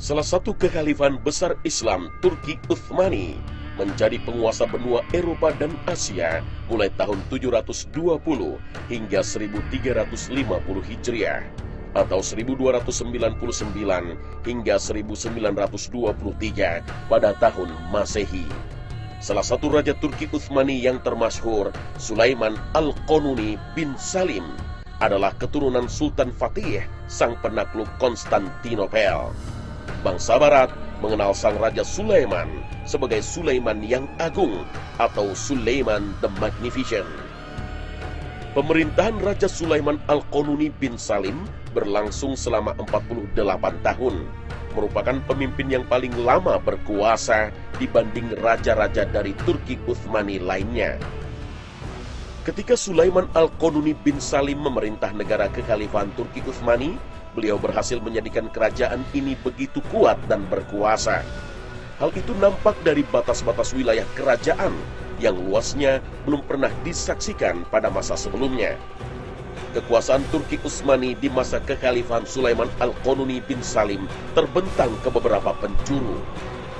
Salah satu kekhalifan besar Islam, Turki Utsmani, menjadi penguasa benua Eropa dan Asia mulai tahun 720 hingga 1350 Hijriah atau 1299 hingga 1923 pada tahun Masehi. Salah satu raja Turki Utsmani yang termasyhur, Sulaiman Al-Qanuni bin Salim, adalah keturunan Sultan Fatih, sang penakluk Konstantinopel. Bangsa Barat mengenal sang Raja Sulaiman sebagai Sulaiman yang Agung atau Sulaiman the Magnificent. Pemerintahan Raja Sulaiman Al-Qanuni bin Salim berlangsung selama 48 tahun, merupakan pemimpin yang paling lama berkuasa dibanding raja-raja dari Turki Utsmani lainnya. Ketika Sulaiman Al-Qanuni bin Salim memerintah negara kekhalifahan Turki Utsmani, beliau berhasil menjadikan kerajaan ini begitu kuat dan berkuasa. Hal itu nampak dari batas-batas wilayah kerajaan yang luasnya belum pernah disaksikan pada masa sebelumnya. Kekuasaan Turki Utsmani di masa kekhalifahan Sulaiman Al-Qanuni bin Salim terbentang ke beberapa penjuru.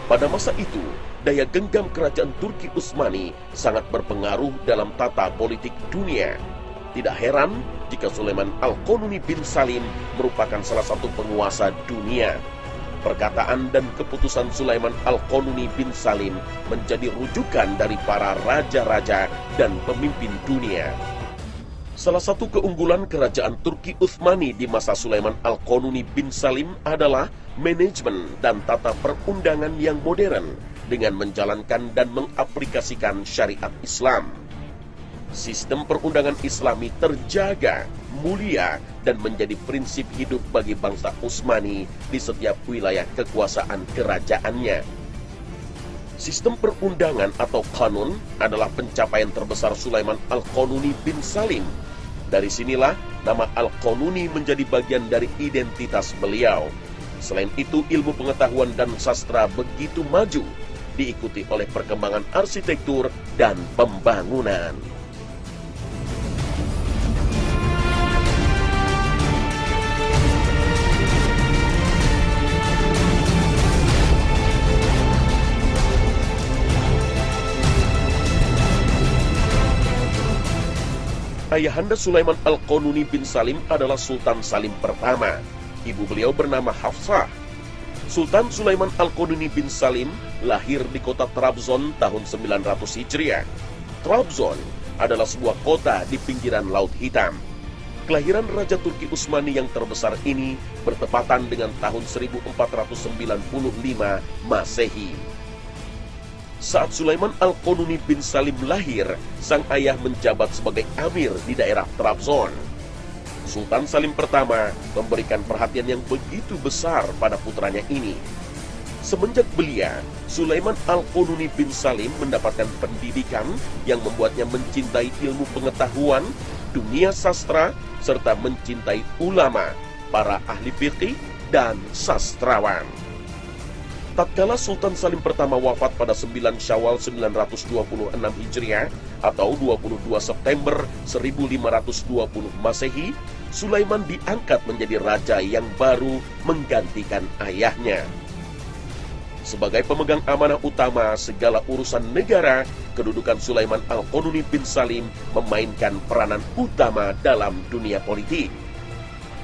Pada masa itu, daya genggam kerajaan Turki Utsmani sangat berpengaruh dalam tata politik dunia. Tidak heran jika Sulaiman Al-Qanuni bin Salim merupakan salah satu penguasa dunia. Perkataan dan keputusan Sulaiman Al-Qanuni bin Salim menjadi rujukan dari para raja-raja dan pemimpin dunia. Salah satu keunggulan kerajaan Turki Utsmani di masa Sulaiman Al-Qanuni bin Salim adalah manajemen dan tata perundangan yang modern dengan menjalankan dan mengaplikasikan syariat Islam. Sistem perundangan Islami terjaga, mulia, dan menjadi prinsip hidup bagi bangsa Utsmani di setiap wilayah kekuasaan kerajaannya. Sistem perundangan atau kanun adalah pencapaian terbesar Sulaiman Al-Qanuni bin Salim. Dari sinilah nama Al-Qanuni menjadi bagian dari identitas beliau. Selain itu, ilmu pengetahuan dan sastra begitu maju, diikuti oleh perkembangan arsitektur dan pembangunan. Ayahanda Sulaiman Al-Qanuni bin Salim adalah Sultan Salim pertama. Ibu beliau bernama Hafsah. Sultan Sulaiman Al-Qanuni bin Salim lahir di kota Trabzon tahun 900 Hijriah. Trabzon adalah sebuah kota di pinggiran Laut Hitam. Kelahiran Raja Turki Utsmani yang terbesar ini bertepatan dengan tahun 1495 Masehi. Saat Sulaiman Al-Qanuni bin Salim lahir, sang ayah menjabat sebagai amir di daerah Trabzon. Sultan Salim pertama memberikan perhatian yang begitu besar pada putranya ini. Semenjak belia, Sulaiman Al-Qanuni bin Salim mendapatkan pendidikan yang membuatnya mencintai ilmu pengetahuan, dunia sastra, serta mencintai ulama, para ahli fikih, dan sastrawan. Tatkala Sultan Salim pertama wafat pada 9 Syawal 926 Hijriah atau 22 September 1520 Masehi, Sulaiman diangkat menjadi raja yang baru menggantikan ayahnya. Sebagai pemegang amanah utama segala urusan negara, kedudukan Sulaiman Al-Qanuni bin Salim memainkan peranan utama dalam dunia politik.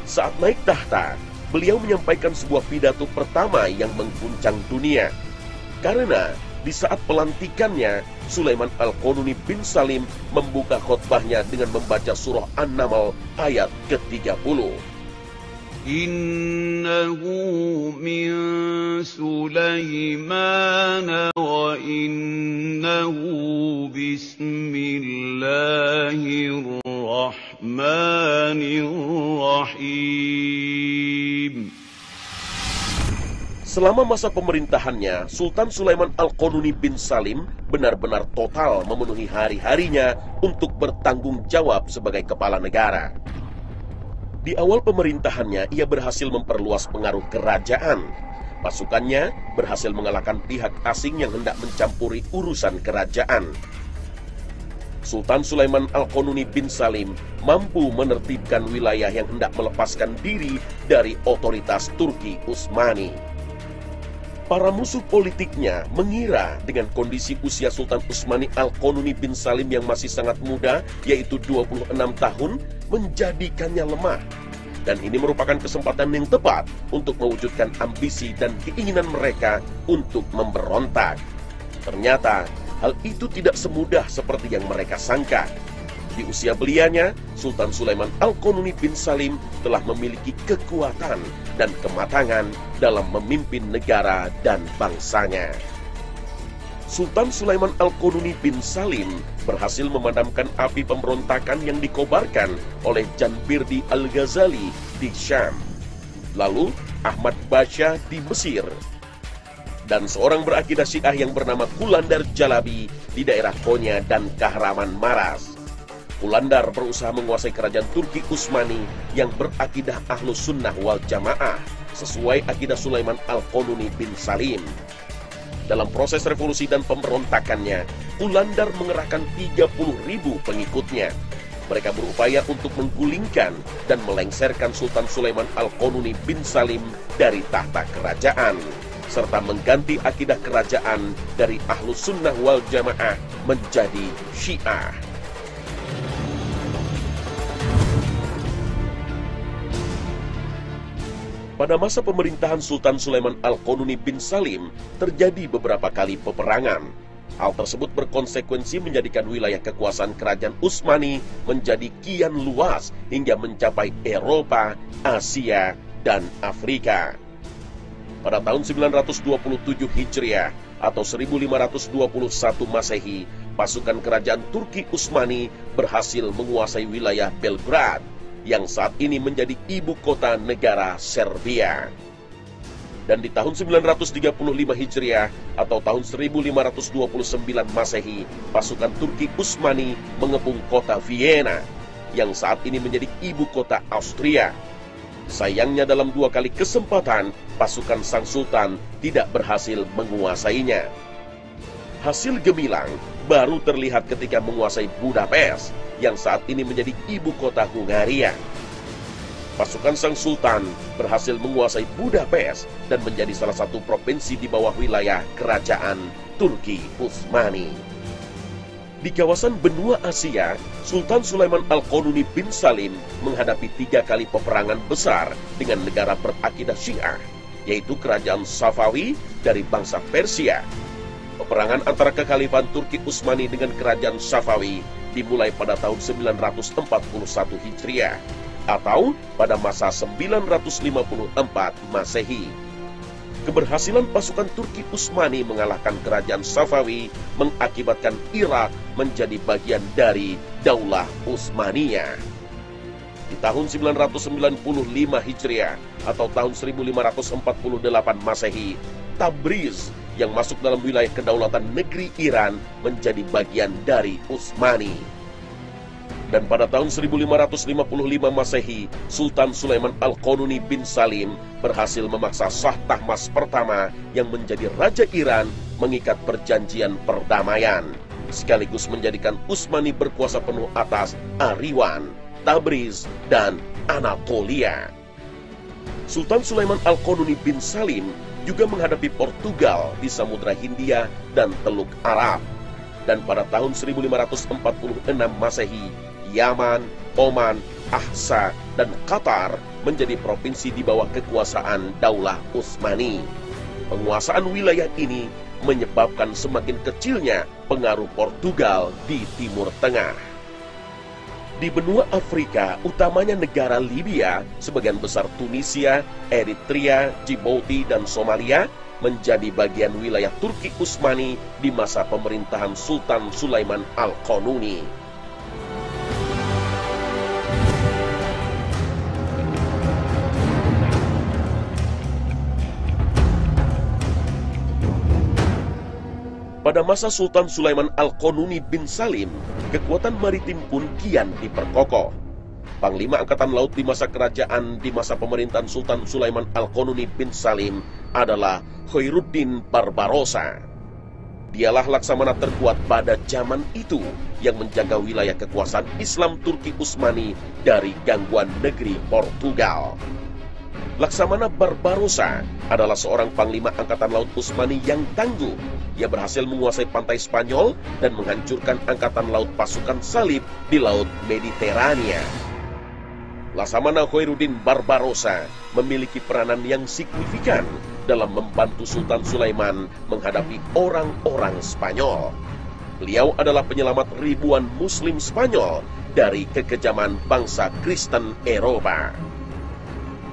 Saat naik tahta, beliau menyampaikan sebuah pidato pertama yang mengguncang dunia. Karena di saat pelantikannya, Sulaiman Al-Qanuni bin Salim membuka khutbahnya dengan membaca surah An-Naml ayat ke-30. Innahu min Sulaiman wa innahu bismillahirrahmanirrahim. Selama masa pemerintahannya, Sultan Sulaiman Al-Qanuni bin Salim benar-benar total memenuhi hari-harinya untuk bertanggung jawab sebagai kepala negara. Di awal pemerintahannya, ia berhasil memperluas pengaruh kerajaan. Pasukannya berhasil mengalahkan pihak asing yang hendak mencampuri urusan kerajaan. Sultan Sulaiman Al-Qanuni bin Salim mampu menertibkan wilayah yang hendak melepaskan diri dari otoritas Turki Utsmani. Para musuh politiknya mengira dengan kondisi usia Sultan Utsmani Al-Qanuni bin Salim yang masih sangat muda, yaitu 26 tahun, menjadikannya lemah. Dan ini merupakan kesempatan yang tepat untuk mewujudkan ambisi dan keinginan mereka untuk memberontak. Ternyata, hal itu tidak semudah seperti yang mereka sangka. Di usia belianya, Sultan Sulaiman Al-Qanuni bin Salim telah memiliki kekuatan dan kematangan dalam memimpin negara dan bangsanya. Sultan Sulaiman Al-Qanuni bin Salim berhasil memadamkan api pemberontakan yang dikobarkan oleh Janbirdi Al-Ghazali di Syam, lalu Ahmad Basha di Mesir, dan seorang berakidah Syiah yang bernama Qulandar Jalabi di daerah Konya dan Kahraman Maras. Qulandar berusaha menguasai kerajaan Turki Utsmani yang berakidah Ahlus Sunnah wal Jamaah sesuai akidah Sulaiman Al-Qanuni bin Salim. Dalam proses revolusi dan pemberontakannya, Qulandar mengerahkan 30.000 pengikutnya. Mereka berupaya untuk menggulingkan dan melengsarkan Sultan Sulaiman Al-Qanuni bin Salim dari tahta kerajaan, serta mengganti akidah kerajaan dari Ahlus Sunnah wal Jamaah menjadi Syiah. Pada masa pemerintahan Sultan Sulaiman Al-Qanuni bin Salim, terjadi beberapa kali peperangan. Hal tersebut berkonsekuensi menjadikan wilayah kekuasaan kerajaan Utsmani menjadi kian luas hingga mencapai Eropa, Asia, dan Afrika. Pada tahun 927 Hijriah atau 1521 Masehi, pasukan kerajaan Turki Utsmani berhasil menguasai wilayah Belgrad, yang saat ini menjadi ibu kota negara Serbia. Dan di tahun 935 Hijriah atau tahun 1529 Masehi, pasukan Turki Utsmani mengepung kota Vienna, yang saat ini menjadi ibu kota Austria. Sayangnya dalam 2 kali kesempatan, pasukan sang sultan tidak berhasil menguasainya. Hasil gemilang baru terlihat ketika menguasai Budapest, yang saat ini menjadi ibu kota Hungaria. Pasukan sang sultan berhasil menguasai Budapest dan menjadi salah satu provinsi di bawah wilayah kerajaan Turki Utsmani. Di kawasan benua Asia, Sultan Sulaiman Al-Qanuni bin Salim menghadapi 3 kali peperangan besar dengan negara berakidah Syiah, yaitu kerajaan Safawi dari bangsa Persia. Peperangan antara kekhalifahan Turki Utsmani dengan kerajaan Safawi dimulai pada tahun 941 Hijriah atau pada masa 954 Masehi. Keberhasilan pasukan Turki Utsmani mengalahkan kerajaan Safawi mengakibatkan Irak menjadi bagian dari Daulah Utsmaniyah. Di tahun 995 Hijriah atau tahun 1548 Masehi, Tabriz yang masuk dalam wilayah kedaulatan negeri Iran menjadi bagian dari Utsmani. Dan pada tahun 1555 Masehi, Sultan Sulaiman Al-Qanuni bin Salim berhasil memaksa Shah Tahmasp pertama yang menjadi Raja Iran mengikat perjanjian perdamaian, sekaligus menjadikan Utsmani berkuasa penuh atas Ariwan, Tabriz, dan Anatolia. Sultan Sulaiman Al-Qanuni bin Salim juga menghadapi Portugal di Samudra Hindia dan Teluk Arab. Dan pada tahun 1546 Masehi, Yaman, Oman, Ahsa, dan Qatar menjadi provinsi di bawah kekuasaan Daulah Utsmani. Penguasaan wilayah ini menyebabkan semakin kecilnya pengaruh Portugal di Timur Tengah. Di benua Afrika, utamanya negara Libya, sebagian besar Tunisia, Eritrea, Djibouti, dan Somalia menjadi bagian wilayah Turki Utsmani di masa pemerintahan Sultan Sulaiman Al-Qanuni. Pada masa Sultan Sulaiman Al-Qanuni bin Salim, kekuatan maritim pun kian diperkokoh. Panglima Angkatan Laut di masa kerajaan di masa pemerintahan Sultan Sulaiman Al-Qanuni bin Salim adalah Khairuddin Barbarossa. Dialah laksamana terkuat pada zaman itu yang menjaga wilayah kekuasaan Islam Turki Utsmani dari gangguan negeri Portugal. Laksamana Barbarossa adalah seorang panglima angkatan laut Utsmani yang tangguh. Ia berhasil menguasai pantai Spanyol dan menghancurkan angkatan laut pasukan salib di Laut Mediterania. Laksamana Khairuddin Barbarossa memiliki peranan yang signifikan dalam membantu Sultan Sulaiman menghadapi orang-orang Spanyol. Beliau adalah penyelamat ribuan Muslim Spanyol dari kekejaman bangsa Kristen Eropa.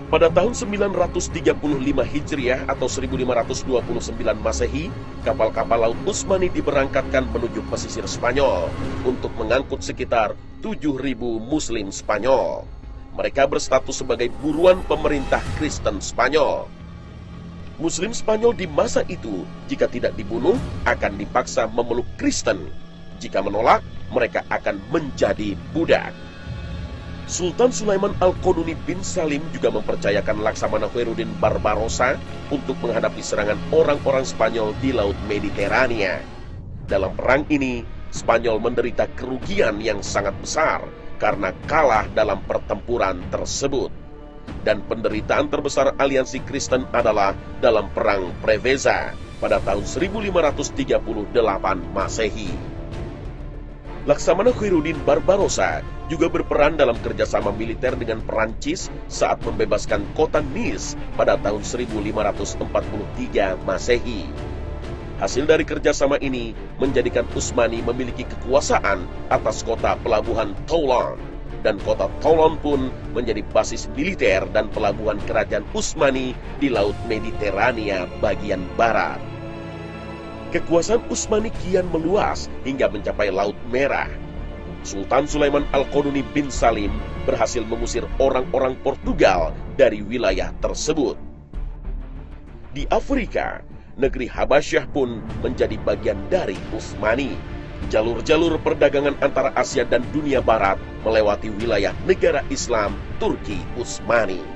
Pada tahun 935 Hijriah atau 1529 Masehi, kapal-kapal laut Utsmani diberangkatkan menuju pesisir Spanyol untuk mengangkut sekitar 7.000 Muslim Spanyol. Mereka berstatus sebagai buruan pemerintah Kristen Spanyol. Muslim Spanyol di masa itu, jika tidak dibunuh, akan dipaksa memeluk Kristen. Jika menolak, mereka akan menjadi budak. Sultan Sulaiman Al-Qanuni bin Salim juga mempercayakan Laksamana Khairuddin Barbarossa untuk menghadapi serangan orang-orang Spanyol di Laut Mediterania. Dalam perang ini, Spanyol menderita kerugian yang sangat besar karena kalah dalam pertempuran tersebut. Dan penderitaan terbesar aliansi Kristen adalah dalam Perang Preveza pada tahun 1538 Masehi. Laksamana Khairuddin Barbarossa juga berperan dalam kerjasama militer dengan Perancis saat membebaskan kota Nice pada tahun 1543 Masehi. Hasil dari kerjasama ini menjadikan Utsmani memiliki kekuasaan atas kota pelabuhan Toulon, dan kota Toulon pun menjadi basis militer dan pelabuhan kerajaan Utsmani di Laut Mediterania bagian barat. Kekuasaan Utsmani kian meluas hingga mencapai Laut Merah. Sultan Sulaiman Al-Qanuni bin Salim berhasil mengusir orang-orang Portugal dari wilayah tersebut. Di Afrika, negeri Habasyah pun menjadi bagian dari Utsmani. Jalur-jalur perdagangan antara Asia dan dunia barat melewati wilayah negara Islam Turki Utsmani.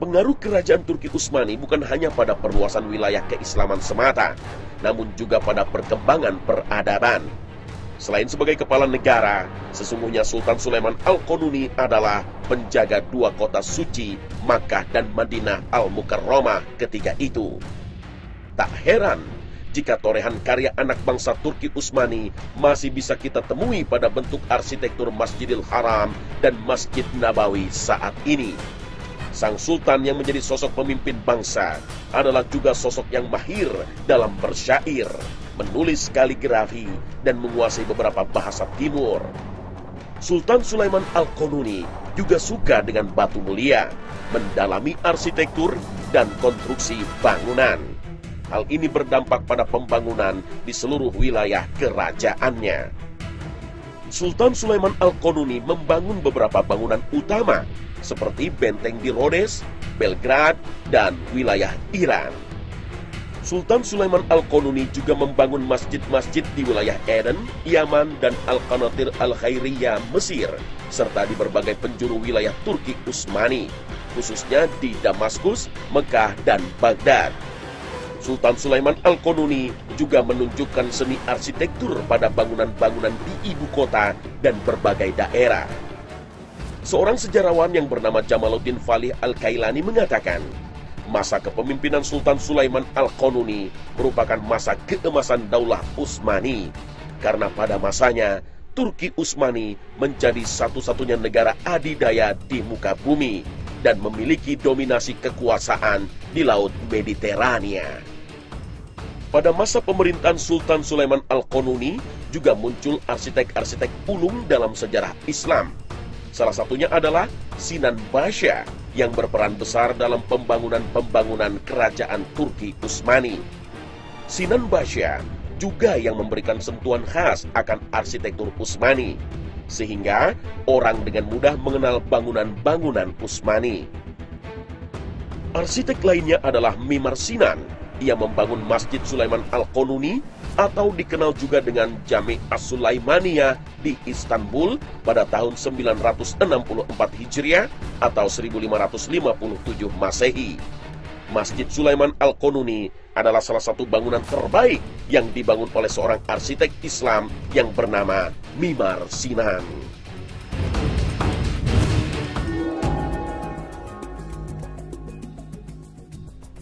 Pengaruh kerajaan Turki Utsmani bukan hanya pada perluasan wilayah keislaman semata, namun juga pada perkembangan peradaban. Selain sebagai kepala negara, sesungguhnya Sultan Sulaiman Al-Qanuni adalah penjaga dua kota suci, Makkah dan Madinah Al-Mukarramah ketika itu. Tak heran jika torehan karya anak bangsa Turki Utsmani masih bisa kita temui pada bentuk arsitektur Masjidil Haram dan Masjid Nabawi saat ini. Sang Sultan yang menjadi sosok pemimpin bangsa adalah juga sosok yang mahir dalam bersyair, menulis kaligrafi, dan menguasai beberapa bahasa timur. Sultan Sulaiman Al-Qanuni juga suka dengan batu mulia, mendalami arsitektur dan konstruksi bangunan. Hal ini berdampak pada pembangunan di seluruh wilayah kerajaannya. Sultan Sulaiman Al-Qanuni membangun beberapa bangunan utama seperti benteng di Rhodes, Belgrade, dan wilayah Iran. Sultan Sulaiman Al-Qanuni juga membangun masjid-masjid di wilayah Aden, Yaman, dan Al-Qanatir Al-Khairiyah, Mesir, serta di berbagai penjuru wilayah Turki Utsmani, khususnya di Damaskus, Mekah, dan Baghdad. Sultan Sulaiman Al-Qanuni juga menunjukkan seni arsitektur pada bangunan-bangunan di ibu kota dan berbagai daerah. Seorang sejarawan yang bernama Jamaluddin Falih Al-Kailani mengatakan, masa kepemimpinan Sultan Sulaiman Al-Qanuni merupakan masa keemasan Daulah Utsmani, karena pada masanya Turki Utsmani menjadi satu-satunya negara adidaya di muka bumi dan memiliki dominasi kekuasaan di Laut Mediterania. Pada masa pemerintahan Sultan Sulaiman Al-Qanuni juga muncul arsitek-arsitek ulung dalam sejarah Islam. Salah satunya adalah Sinan Basha yang berperan besar dalam pembangunan kerajaan Turki Utsmani. Sinan Basha juga yang memberikan sentuhan khas akan arsitektur Utsmani, sehingga orang dengan mudah mengenal bangunan-bangunan Utsmani. Arsitek lainnya adalah Mimar Sinan. Ia membangun Masjid Sulaiman Al-Qanuni atau dikenal juga dengan Jami' As-Sulaimaniyah di Istanbul pada tahun 964 Hijriah atau 1557 Masehi. Masjid Sulaiman Al-Qununi adalah salah satu bangunan terbaik yang dibangun oleh seorang arsitek Islam yang bernama Mimar Sinan.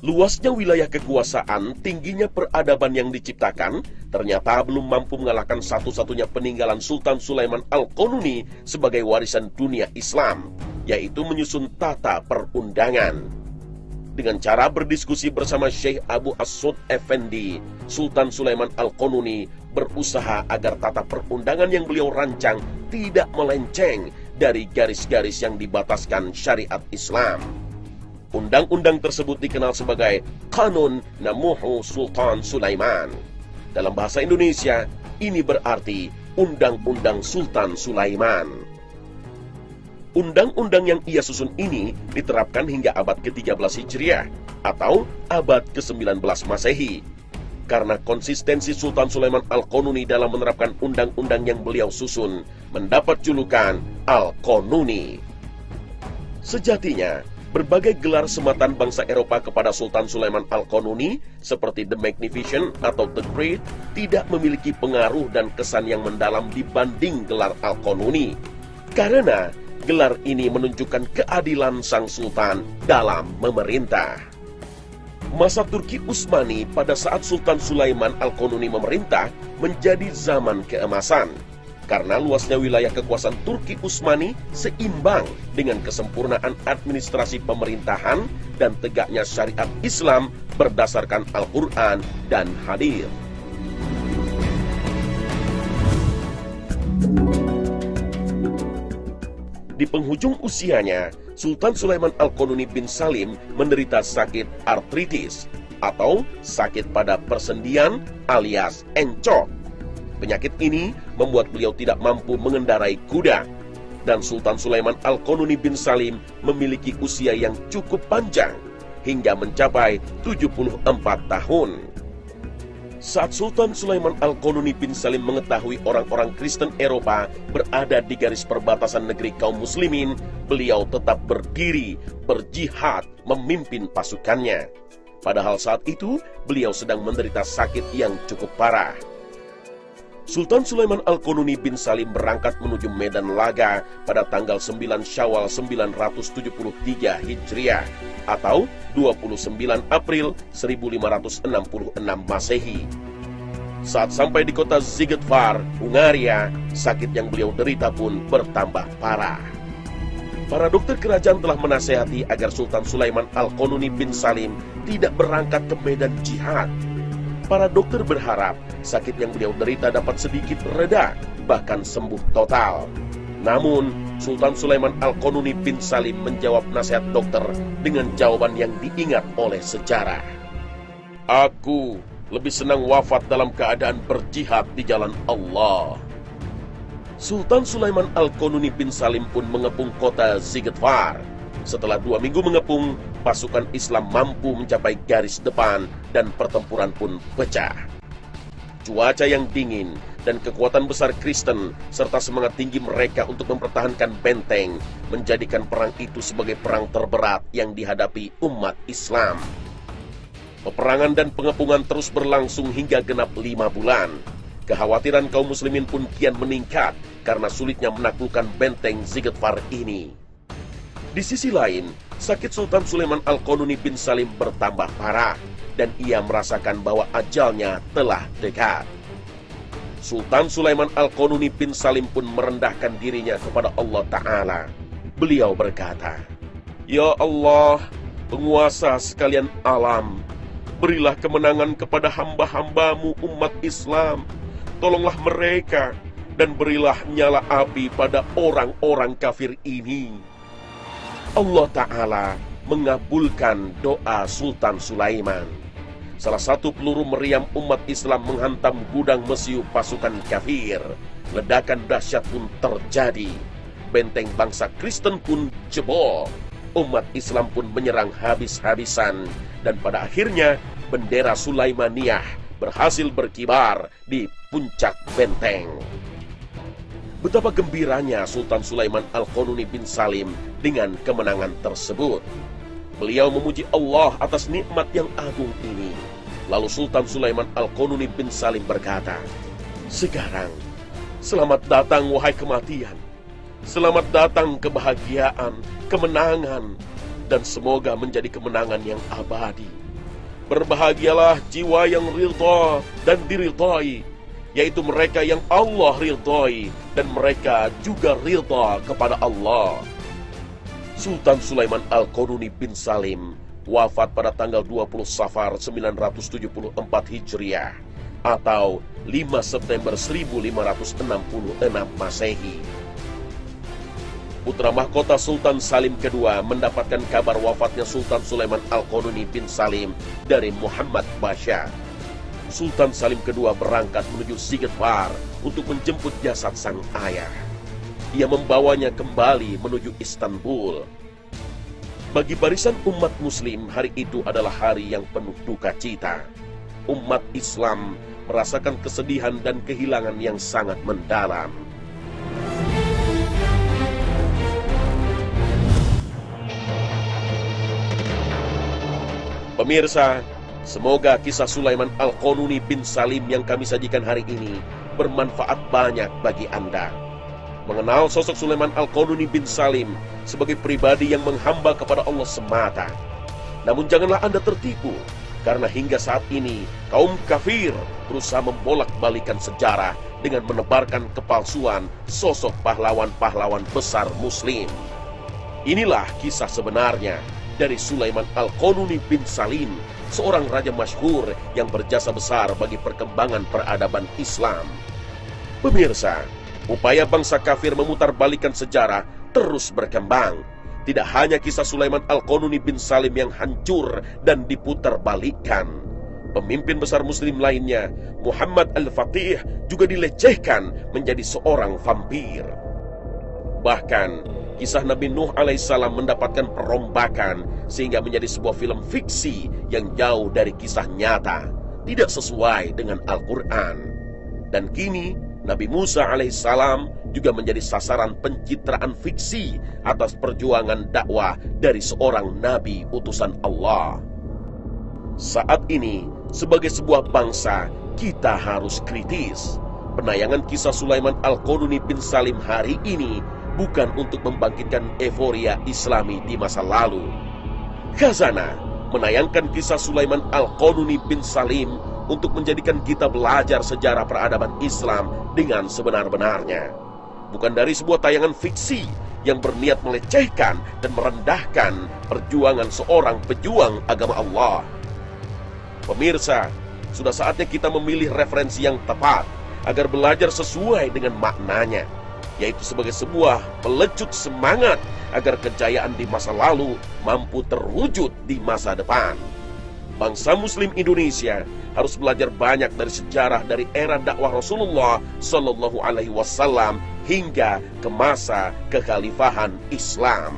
Luasnya wilayah kekuasaan, tingginya peradaban yang diciptakan, ternyata belum mampu mengalahkan satu-satunya peninggalan Sultan Sulaiman Al-Qununi sebagai warisan dunia Islam, yaitu menyusun tata perundangan. Dengan cara berdiskusi bersama Syekh Abu As-Sud Effendi, Sultan Sulaiman Al-Qununi berusaha agar tata perundangan yang beliau rancang tidak melenceng dari garis-garis yang dibataskan syariat Islam. Undang-undang tersebut dikenal sebagai Qanun Namuhu Sultan Sulaiman. Dalam bahasa Indonesia, ini berarti Undang-Undang Sultan Sulaiman. Undang-undang yang ia susun ini diterapkan hingga abad ke-13 Hijriah atau abad ke-19 Masehi. Karena konsistensi Sultan Sulaiman Al-Qununi dalam menerapkan undang-undang yang beliau susun, mendapat julukan Al-Qununi. Sejatinya, berbagai gelar sematan bangsa Eropa kepada Sultan Sulaiman Al-Qununi seperti The Magnificent atau The Great tidak memiliki pengaruh dan kesan yang mendalam dibanding gelar Al-Qununi, karena gelar ini menunjukkan keadilan sang sultan dalam memerintah. Masa Turki Utsmani pada saat Sultan Sulaiman Al-Qununi memerintah menjadi zaman keemasan, karena luasnya wilayah kekuasaan Turki Utsmani seimbang dengan kesempurnaan administrasi pemerintahan dan tegaknya syariat Islam berdasarkan Al-Quran dan hadits. Di penghujung usianya, Sultan Sulaiman Al-Qununi bin Salim menderita sakit artritis atau sakit pada persendian alias encok. Penyakit ini membuat beliau tidak mampu mengendarai kuda, dan Sultan Sulaiman Al-Qununi bin Salim memiliki usia yang cukup panjang, hingga mencapai 74 tahun. Saat Sultan Sulaiman Al-Qununi bin Salim mengetahui orang-orang Kristen Eropa berada di garis perbatasan negeri kaum muslimin, beliau tetap berdiri, berjihad, memimpin pasukannya. Padahal saat itu, beliau sedang menderita sakit yang cukup parah. Sultan Sulaiman Al-Qununi bin Salim berangkat menuju Medan Laga pada tanggal 9 Syawal 973 Hijriah atau 29 April 1566 Masehi. Saat sampai di kota Zigetvar, Hungaria, sakit yang beliau derita pun bertambah parah. Para dokter kerajaan telah menasihati agar Sultan Sulaiman Al-Qununi bin Salim tidak berangkat ke medan jihad. Para dokter berharap sakit yang beliau derita dapat sedikit reda, bahkan sembuh total. Namun, Sultan Sulaiman Al-Qununi bin Salim menjawab nasihat dokter dengan jawaban yang diingat oleh sejarah. Aku lebih senang wafat dalam keadaan berjihad di jalan Allah. Sultan Sulaiman Al-Qununi bin Salim pun mengepung kota Zigetvar. Setelah 2 minggu mengepung, pasukan Islam mampu mencapai garis depan dan pertempuran pun pecah. Cuaca yang dingin dan kekuatan besar Kristen serta semangat tinggi mereka untuk mempertahankan benteng menjadikan perang itu sebagai perang terberat yang dihadapi umat Islam. Peperangan dan pengepungan terus berlangsung hingga genap 5 bulan. Kekhawatiran kaum muslimin pun kian meningkat karena sulitnya menaklukkan benteng Zigetvar ini. Di sisi lain, sakit Sultan Sulaiman Al-Qununi bin Salim bertambah parah dan ia merasakan bahwa ajalnya telah dekat. Sultan Sulaiman Al-Qununi bin Salim pun merendahkan dirinya kepada Allah Ta'ala. Beliau berkata, "Ya Allah, penguasa sekalian alam, berilah kemenangan kepada hamba-hambamu umat Islam. Tolonglah mereka dan berilah nyala api pada orang-orang kafir ini." Allah Ta'ala mengabulkan doa Sultan Sulaiman. Salah satu peluru meriam umat Islam menghantam gudang mesiu pasukan kafir. Ledakan dahsyat pun terjadi. Benteng bangsa Kristen pun jebol. Umat Islam pun menyerang habis-habisan. Dan pada akhirnya bendera Sulaimaniyah berhasil berkibar di puncak benteng. Betapa gembiranya Sultan Sulaiman Al-Qununi bin Salim dengan kemenangan tersebut. Beliau memuji Allah atas nikmat yang agung ini. Lalu Sultan Sulaiman Al-Qanuni bin Salim berkata, "Sekarang, selamat datang wahai kematian. Selamat datang kebahagiaan, kemenangan, dan semoga menjadi kemenangan yang abadi. Berbahagialah jiwa yang ridha dan diridhai, yaitu mereka yang Allah ridhai dan mereka juga ridha kepada Allah." Sultan Sulaiman Al-Qanuni bin Salim wafat pada tanggal 20 Safar 974 Hijriah atau 5 September 1566 Masehi. Putra mahkota Sultan Salim II mendapatkan kabar wafatnya Sultan Sulaiman Al-Qanuni bin Salim dari Muhammad Pasha. Sultan Salim II berangkat menuju Sigetvar untuk menjemput jasad sang ayah. Ia membawanya kembali menuju Istanbul. Bagi barisan umat muslim, hari itu adalah hari yang penuh duka cita. Umat Islam merasakan kesedihan dan kehilangan yang sangat mendalam. Pemirsa, semoga kisah Sulaiman Al-Qanuni bin Salim yang kami sajikan hari ini bermanfaat banyak bagi Anda. Mengenal sosok Sulaiman Al-Qanuni bin Salim sebagai pribadi yang menghamba kepada Allah semata. Namun janganlah Anda tertipu, karena hingga saat ini kaum kafir berusaha membolak-balikan sejarah dengan menebarkan kepalsuan sosok pahlawan-pahlawan besar muslim. Inilah kisah sebenarnya dari Sulaiman Al-Qanuni bin Salim, seorang raja masyhur yang berjasa besar bagi perkembangan peradaban Islam. Pemirsa, upaya bangsa kafir memutarbalikkan sejarah terus berkembang. Tidak hanya kisah Sulaiman Al-Qanuni bin Salim yang hancur dan diputarbalikkan. Pemimpin besar muslim lainnya, Muhammad Al-Fatih, juga dilecehkan menjadi seorang vampir. Bahkan kisah Nabi Nuh alaihissalam mendapatkan perombakan sehingga menjadi sebuah film fiksi yang jauh dari kisah nyata, tidak sesuai dengan Al-Quran. Dan kini Nabi Musa alaihissalam juga menjadi sasaran pencitraan fiksi atas perjuangan dakwah dari seorang nabi utusan Allah. Saat ini, sebagai sebuah bangsa, kita harus kritis. Penayangan kisah Sulaiman Al-Qanuni bin Salim hari ini bukan untuk membangkitkan euforia Islami di masa lalu. Khazanah menayangkan kisah Sulaiman Al-Qanuni bin Salim untuk menjadikan kita belajar sejarah peradaban Islam dengan sebenar-benarnya. Bukan dari sebuah tayangan fiksi yang berniat melecehkan dan merendahkan perjuangan seorang pejuang agama Allah. Pemirsa, sudah saatnya kita memilih referensi yang tepat agar belajar sesuai dengan maknanya, yaitu sebagai sebuah pelecut semangat agar kejayaan di masa lalu mampu terwujud di masa depan. Bangsa Muslim Indonesia harus belajar banyak dari sejarah dari era dakwah Rasulullah Shallallahu Alaihi Wasallam hingga ke masa kekhalifahan Islam.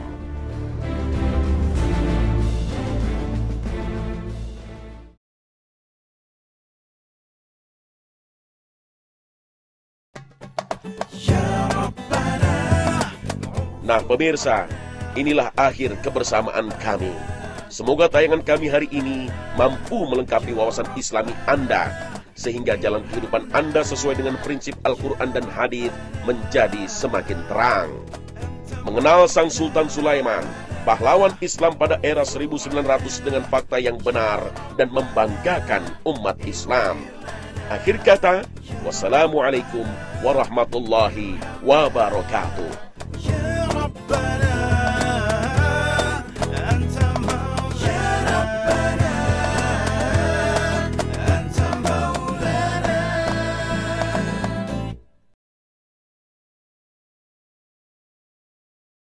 Nah pemirsa, inilah akhir kebersamaan kami. Semoga tayangan kami hari ini mampu melengkapi wawasan Islami Anda, sehingga jalan kehidupan Anda sesuai dengan prinsip Al-Quran dan Hadis menjadi semakin terang. Mengenal Sang Sultan Sulaiman, pahlawan Islam pada era 1900 dengan fakta yang benar dan membanggakan umat Islam. Akhir kata, wassalamualaikum warahmatullahi wabarakatuh.